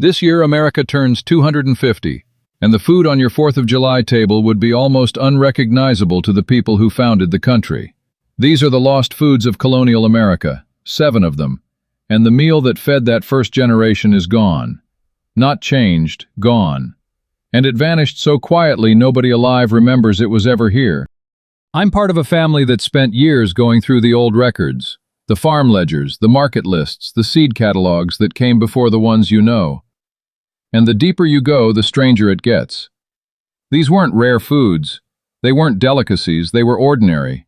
This year America turns 250, and the food on your 4th of July table would be almost unrecognizable to the people who founded the country. These are the lost foods of colonial America, 7 of them, and the meal that fed that first generation is gone. Not changed, gone. And it vanished so quietly nobody alive remembers it was ever here. I'm part of a family that spent years going through the old records, the farm ledgers, the market lists, the seed catalogs that came before the ones you know. And the deeper you go, the stranger it gets. These weren't rare foods. They weren't delicacies, they were ordinary.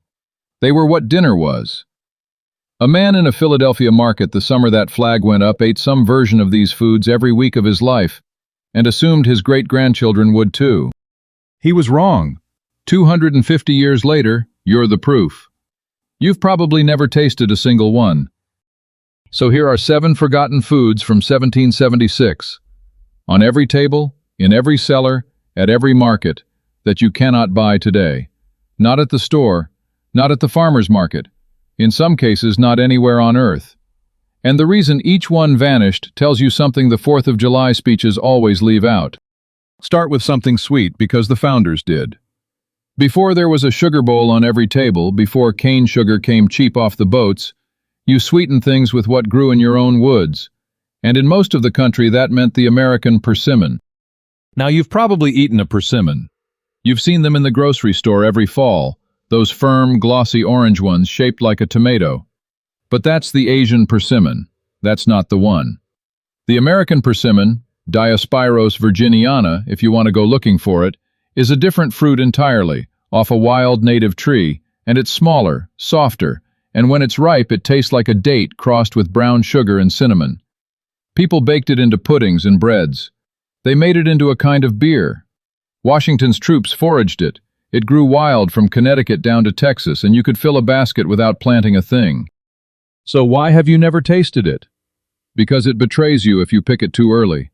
They were what dinner was. A man in a Philadelphia market the summer that flag went up ate some version of these foods every week of his life, and assumed his great-grandchildren would too. He was wrong. 250 years later, you're the proof. You've probably never tasted a single one. So here are 7 forgotten foods from 1776. On every table, in every cellar, at every market, that you cannot buy today. Not at the store, not at the farmer's market, in some cases not anywhere on earth. And the reason each one vanished tells you something the 4th of July speeches always leave out. Start with something sweet because the founders did. Before there was a sugar bowl on every table, before cane sugar came cheap off the boats, you sweetened things with what grew in your own woods. And in most of the country that meant the American persimmon. Now you've probably eaten a persimmon. You've seen them in the grocery store every fall, those firm, glossy orange ones shaped like a tomato. But that's the Asian persimmon. That's not the one. The American persimmon, Diospyros virginiana, if you want to go looking for it, is a different fruit entirely, off a wild native tree, and it's smaller, softer, and when it's ripe it tastes like a date crossed with brown sugar and cinnamon. People baked it into puddings and breads. They made it into a kind of beer. Washington's troops foraged it. It grew wild from Connecticut down to Texas, and you could fill a basket without planting a thing. So why have you never tasted it? Because it betrays you if you pick it too early.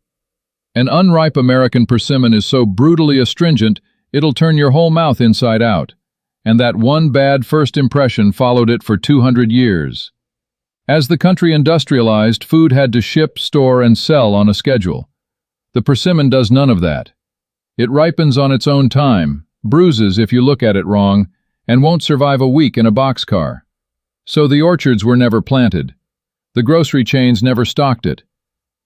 An unripe American persimmon is so brutally astringent, it'll turn your whole mouth inside out. And that one bad first impression followed it for 200 years. As the country industrialized, food had to ship, store, and sell on a schedule. The persimmon does none of that. It ripens on its own time, bruises if you look at it wrong, and won't survive a week in a boxcar. So the orchards were never planted. The grocery chains never stocked it.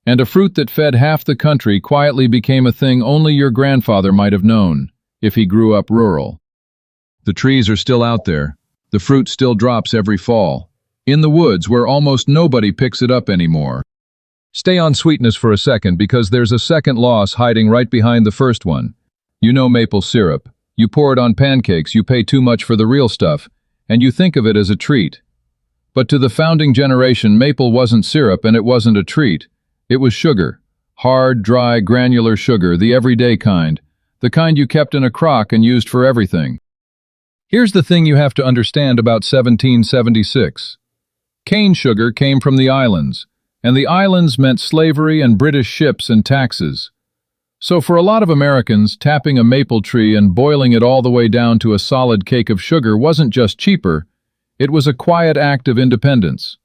And a fruit that fed half the country quietly became a thing only your grandfather might have known, if he grew up rural. The trees are still out there. The fruit still drops every fall. In the woods where almost nobody picks it up anymore. Stay on sweetness for a second because there's a second loss hiding right behind the first one. You know maple syrup. You pour it on pancakes, you pay too much for the real stuff, and you think of it as a treat. But to the founding generation, maple wasn't syrup and it wasn't a treat. It was sugar. Hard, dry, granular sugar, the everyday kind. The kind you kept in a crock and used for everything. Here's the thing you have to understand about 1776. Cane sugar came from the islands, and the islands meant slavery and British ships and taxes. So for a lot of Americans, tapping a maple tree and boiling it all the way down to a solid cake of sugar wasn't just cheaper, it was a quiet act of independence.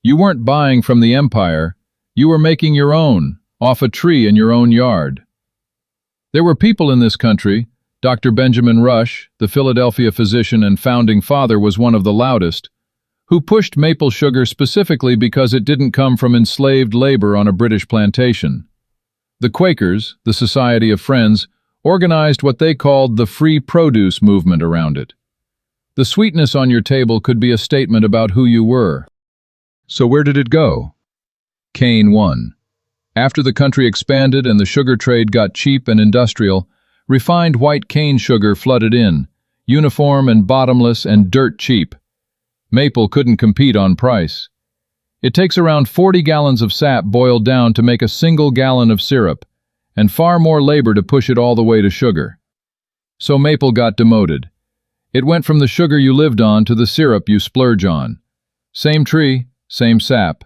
You weren't buying from the empire, you were making your own, off a tree in your own yard. There were people in this country, Dr. Benjamin Rush, the Philadelphia physician and founding father, was one of the loudest, who pushed maple sugar specifically because it didn't come from enslaved labor on a British plantation. The Quakers, the Society of Friends, organized what they called the free produce movement around it. The sweetness on your table could be a statement about who you were. So where did it go? Cane won. After the country expanded and the sugar trade got cheap and industrial, refined white cane sugar flooded in, uniform and bottomless and dirt cheap. Maple couldn't compete on price. It takes around 40 gallons of sap boiled down to make a single gallon of syrup, and far more labor to push it all the way to sugar. So maple got demoted. It went from the sugar you lived on to the syrup you splurge on. Same tree, same sap.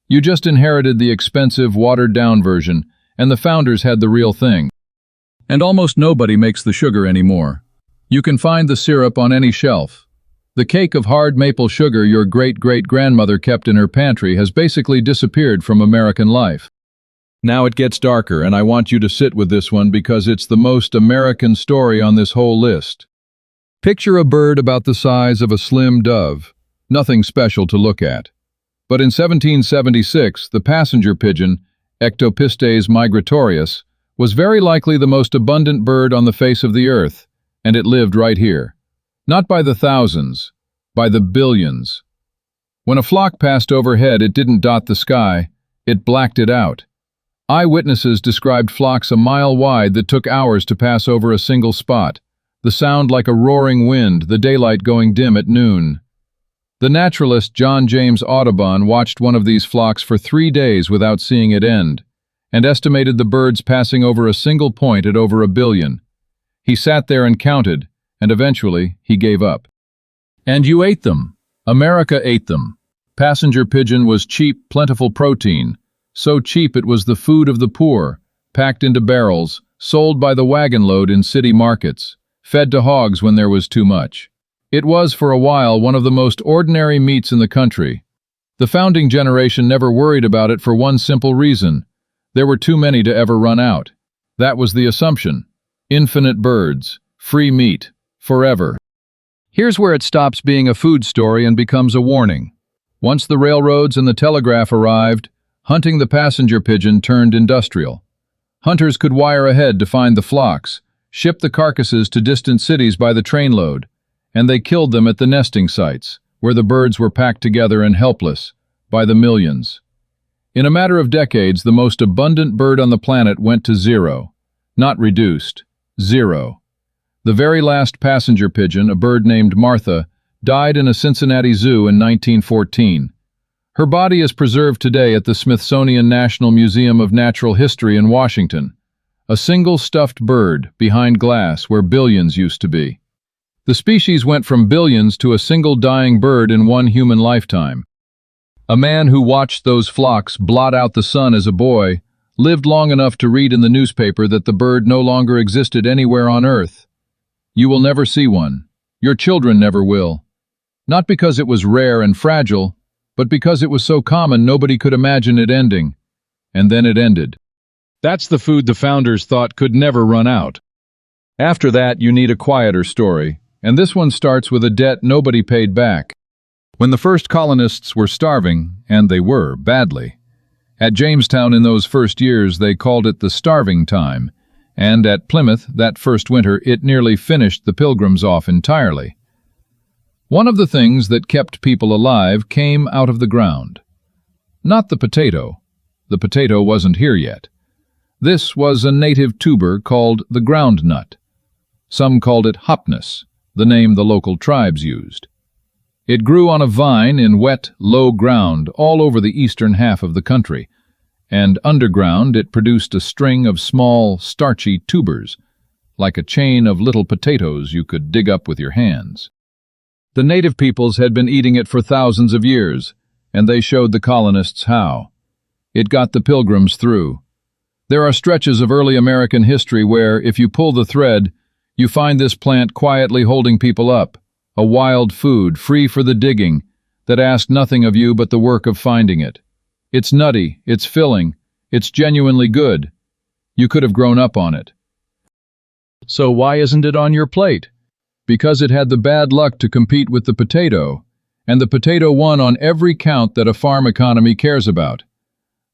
You just inherited the expensive, watered-down version, and the founders had the real thing. And almost nobody makes the sugar anymore. You can find the syrup on any shelf. The cake of hard maple sugar your great-great-grandmother kept in her pantry has basically disappeared from American life. Now it gets darker, and I want you to sit with this one because it's the most American story on this whole list. Picture a bird about the size of a slim dove. Nothing special to look at. But in 1776, the passenger pigeon, Ectopistes migratorius, was very likely the most abundant bird on the face of the earth, and it lived right here. Not by the thousands, by the billions. When a flock passed overhead, it didn't dot the sky, it blacked it out. Eyewitnesses described flocks a mile wide that took hours to pass over a single spot, the sound like a roaring wind, the daylight going dim at noon. The naturalist John James Audubon watched one of these flocks for 3 days without seeing it end, and estimated the birds passing over a single point at over 1 billion. He sat there and counted, and eventually he gave up. And you ate them. America ate them. Passenger pigeon was cheap, plentiful protein. So cheap it was the food of the poor, packed into barrels, sold by the wagon load in city markets, fed to hogs when there was too much. It was, for a while, one of the most ordinary meats in the country. The founding generation never worried about it for one simple reason. There were too many to ever run out. That was the assumption. Infinite birds, free meat, forever. Here's where it stops being a food story and becomes a warning. Once the railroads and the telegraph arrived, hunting the passenger pigeon turned industrial. Hunters could wire ahead to find the flocks, ship the carcasses to distant cities by the trainload, and they killed them at the nesting sites, where the birds were packed together and helpless, by the millions. In a matter of decades, the most abundant bird on the planet went to zero. Not reduced, zero. The very last passenger pigeon, a bird named Martha, died in a Cincinnati zoo in 1914. Her body is preserved today at the Smithsonian National Museum of Natural History in Washington. A single stuffed bird behind glass where billions used to be. The species went from billions to a single dying bird in one human lifetime. A man who watched those flocks blot out the sun as a boy lived long enough to read in the newspaper that the bird no longer existed anywhere on Earth. You will never see one. Your children never will. Not because it was rare and fragile, but because it was so common nobody could imagine it ending. And then it ended. That's the food the founders thought could never run out. After that, you need a quieter story, and this one starts with a debt nobody paid back. When the first colonists were starving, and they were, badly. At Jamestown in those first years they called it the starving time, and at Plymouth that first winter it nearly finished the Pilgrims off entirely. One of the things that kept people alive came out of the ground. Not the potato. The potato wasn't here yet. This was a native tuber called the groundnut. Some called it hopnus, the name the local tribes used. It grew on a vine in wet, low ground all over the eastern half of the country, and underground it produced a string of small, starchy tubers, like a chain of little potatoes you could dig up with your hands. The native peoples had been eating it for thousands of years, and they showed the colonists how. It got the Pilgrims through. There are stretches of early American history where, if you pull the thread, you find this plant quietly holding people up, a wild food, free for the digging, that asked nothing of you but the work of finding it. It's nutty, it's filling, it's genuinely good. You could have grown up on it. So why isn't it on your plate? Because it had the bad luck to compete with the potato, and the potato won on every count that a farm economy cares about.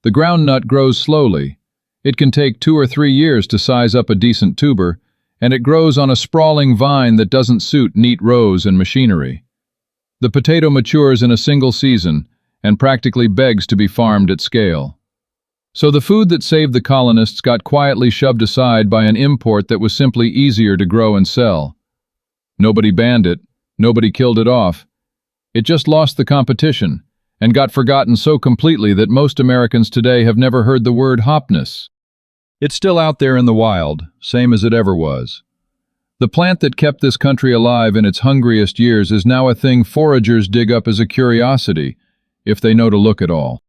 The groundnut grows slowly. It can take 2 or 3 years to size up a decent tuber, and it grows on a sprawling vine that doesn't suit neat rows and machinery. The potato matures in a single season and practically begs to be farmed at scale. So the food that saved the colonists got quietly shoved aside by an import that was simply easier to grow and sell. Nobody banned it, nobody killed it off. It just lost the competition and got forgotten so completely that most Americans today have never heard the word hopnus. It's still out there in the wild, same as it ever was. The plant that kept this country alive in its hungriest years is now a thing foragers dig up as a curiosity, if they know to look at all.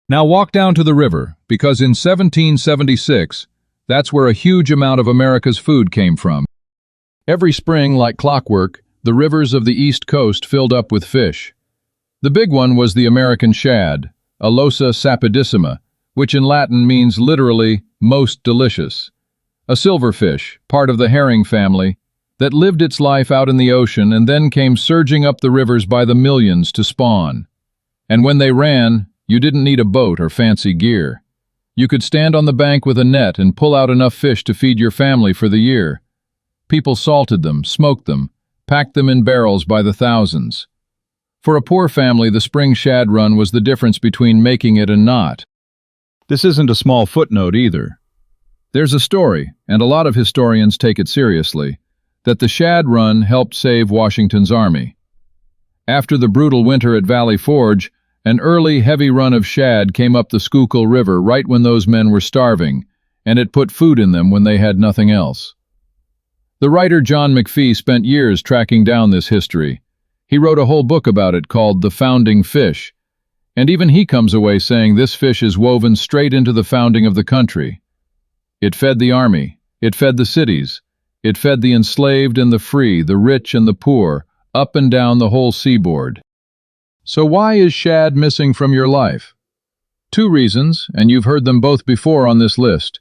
Now walk down to the river, because in 1776, that's where a huge amount of America's food came from. Every spring, like clockwork, the rivers of the East Coast filled up with fish. The big one was the American shad, Alosa sapidissima, which in Latin means literally most delicious. A silverfish, part of the herring family, that lived its life out in the ocean and then came surging up the rivers by the millions to spawn. And when they ran, you didn't need a boat or fancy gear. You could stand on the bank with a net and pull out enough fish to feed your family for the year. People salted them, smoked them, packed them in barrels by the thousands. For a poor family, the spring shad run was the difference between making it and not. This isn't a small footnote either. There's a story, and a lot of historians take it seriously, that the shad run helped save Washington's army. After the brutal winter at Valley Forge, an early heavy run of shad came up the Schuylkill River right when those men were starving, and it put food in them when they had nothing else. The writer John McPhee spent years tracking down this history. He wrote a whole book about it called The Founding Fish, and even he comes away saying this fish is woven straight into the founding of the country. It fed the army, it fed the cities, it fed the enslaved and the free, the rich and the poor, up and down the whole seaboard. So why is shad missing from your life? Two reasons, and you've heard them both before on this list.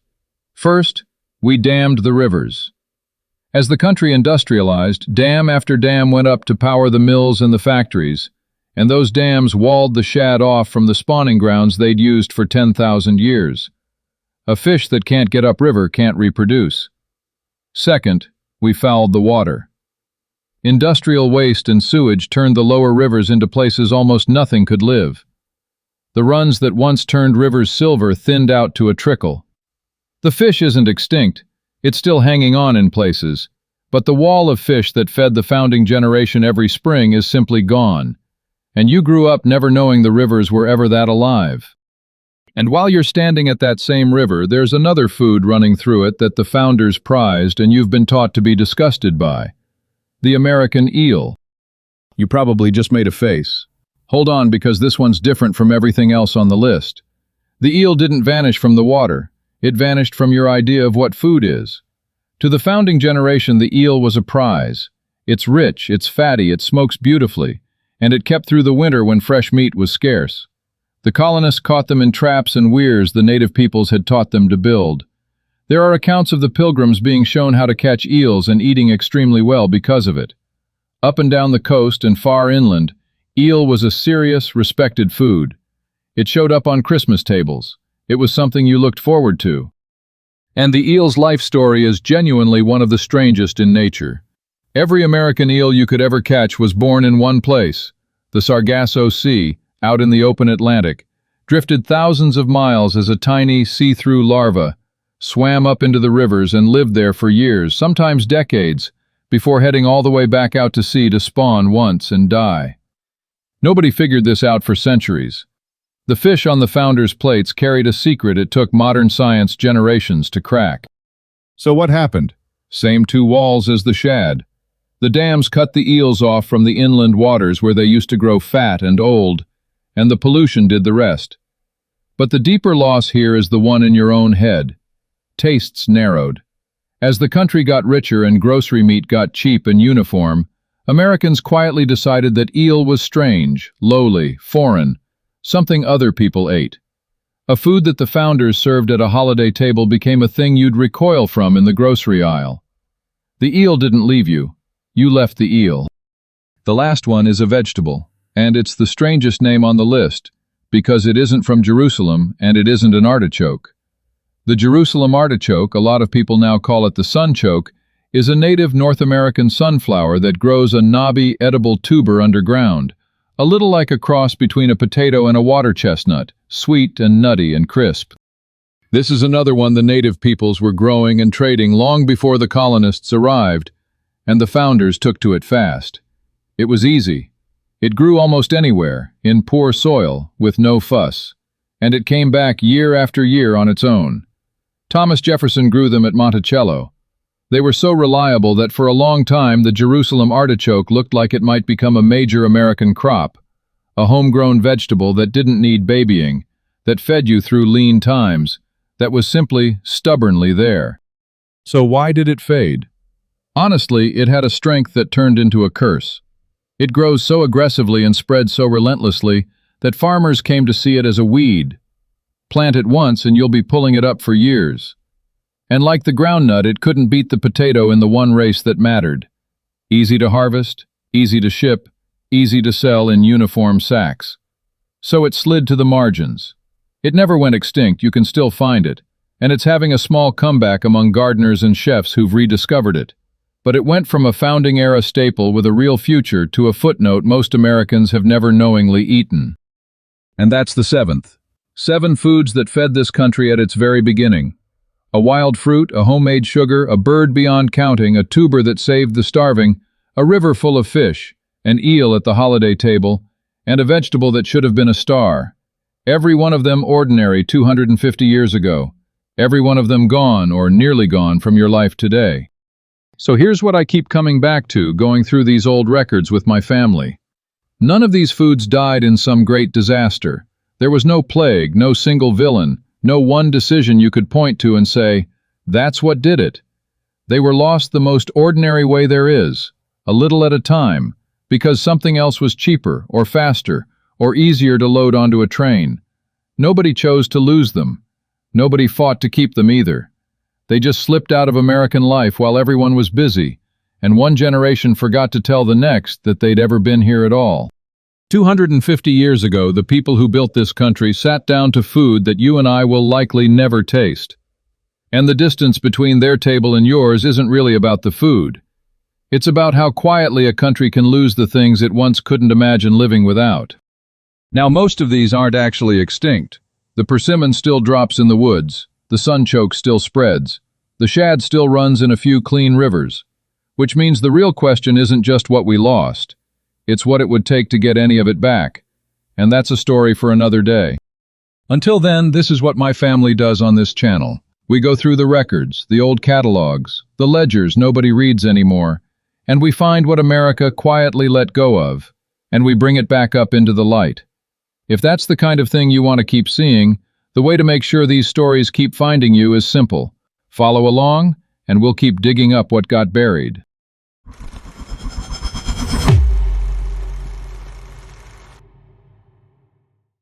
First, we dammed the rivers. As the country industrialized, dam after dam went up to power the mills and the factories, and those dams walled the shad off from the spawning grounds they'd used for 10,000 years. A fish that can't get upriver can't reproduce. Second, we fouled the water. Industrial waste and sewage turned the lower rivers into places almost nothing could live. The runs that once turned rivers silver thinned out to a trickle. The fish isn't extinct, it's still hanging on in places, but the wall of fish that fed the founding generation every spring is simply gone, and you grew up never knowing the rivers were ever that alive. And while you're standing at that same river, there's another food running through it that the founders prized and you've been taught to be disgusted by. The American eel. You probably just made a face. Hold on, because this one's different from everything else on the list. The eel didn't vanish from the water. It vanished from your idea of what food is. To the founding generation, the eel was a prize. It's rich, it's fatty, it smokes beautifully, and it kept through the winter when fresh meat was scarce. The colonists caught them in traps and weirs the native peoples had taught them to build. There are accounts of the pilgrims being shown how to catch eels and eating extremely well because of it. Up and down the coast and far inland, eel was a serious, respected food. It showed up on Christmas tables. It was something you looked forward to. And the eel's life story is genuinely one of the strangest in nature. Every American eel you could ever catch was born in one place, the Sargasso Sea, out in the open Atlantic, drifted thousands of miles as a tiny, see-through larva, swam up into the rivers and lived there for years, sometimes decades, before heading all the way back out to sea to spawn once and die. Nobody figured this out for centuries. The fish on the founders' plates carried a secret it took modern science generations to crack. So what happened? Same two walls as the shad. The dams cut the eels off from the inland waters where they used to grow fat and old, and the pollution did the rest. But the deeper loss here is the one in your own head. Tastes narrowed. As the country got richer and grocery meat got cheap and uniform, Americans quietly decided that eel was strange, lowly, foreign, something other people ate. A food that the founders served at a holiday table became a thing you'd recoil from in the grocery aisle. The eel didn't leave you. You left the eel. The last one is a vegetable, and it's the strangest name on the list, because it isn't from Jerusalem and it isn't an artichoke. The Jerusalem artichoke, a lot of people now call it the sunchoke, is a native North American sunflower that grows a knobby, edible tuber underground, a little like a cross between a potato and a water chestnut, sweet and nutty and crisp. This is another one the native peoples were growing and trading long before the colonists arrived, and the founders took to it fast. It was easy. It grew almost anywhere, in poor soil, with no fuss, and it came back year after year on its own. Thomas Jefferson grew them at Monticello. They were so reliable that for a long time the Jerusalem artichoke looked like it might become a major American crop, a homegrown vegetable that didn't need babying, that fed you through lean times, that was simply, stubbornly there. So why did it fade? Honestly, it had a strength that turned into a curse. It grows so aggressively and spreads so relentlessly that farmers came to see it as a weed. Plant it once and you'll be pulling it up for years. And like the groundnut, it couldn't beat the potato in the one race that mattered. Easy to harvest, easy to ship, easy to sell in uniform sacks. So it slid to the margins. It never went extinct, you can still find it, and it's having a small comeback among gardeners and chefs who've rediscovered it. But it went from a founding-era staple with a real future to a footnote most Americans have never knowingly eaten. And that's the seventh. 7 foods that fed this country at its very beginning. A wild fruit, a homemade sugar, a bird beyond counting, a tuber that saved the starving, a river full of fish, an eel at the holiday table, and a vegetable that should have been a star. Every one of them ordinary 250 years ago. Every one of them gone or nearly gone from your life today. So here's what I keep coming back to, going through these old records with my family. None of these foods died in some great disaster. There was no plague, no single villain, no one decision you could point to and say, that's what did it. They were lost the most ordinary way there is, a little at a time, because something else was cheaper or faster or easier to load onto a train. Nobody chose to lose them. Nobody fought to keep them either. They just slipped out of American life while everyone was busy, and one generation forgot to tell the next that they'd ever been here at all. 250 years ago, the people who built this country sat down to food that you and I will likely never taste. And the distance between their table and yours isn't really about the food. It's about how quietly a country can lose the things it once couldn't imagine living without. Now, most of these aren't actually extinct. The persimmon still drops in the woods, the sunchoke still spreads, the shad still runs in a few clean rivers, which means the real question isn't just what we lost. It's what it would take to get any of it back. And that's a story for another day. Until then, this is what my family does on this channel. We go through the records, the old catalogs, the ledgers nobody reads anymore, and we find what America quietly let go of, and we bring it back up into the light. If that's the kind of thing you want to keep seeing, the way to make sure these stories keep finding you is simple. Follow along, and we'll keep digging up what got buried.